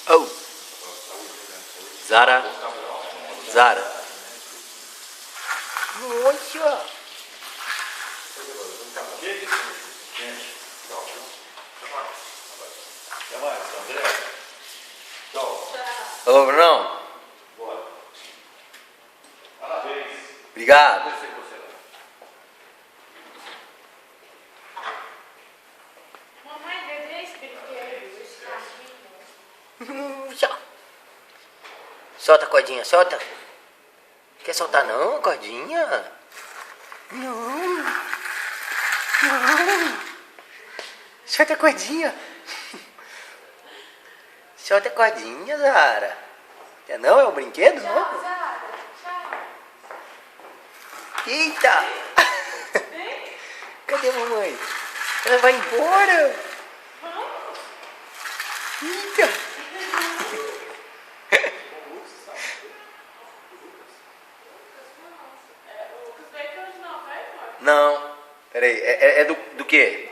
Oh. Zara. Zara. Nossa. Alô, Brunão. Obrigado. Mamãe, cadê esse brinquedo? Esse carrinho? Solta a cordinha, solta. Quer soltar não, cordinha? Não. Não. Solta a cordinha. Solta a cordinha, Zara. Quer não? É um brinquedo Tchau, novo? Zara. Tchau. Eita. Cadê a mamãe? Ela vai embora. Eita. Não. Peraí, é do quê?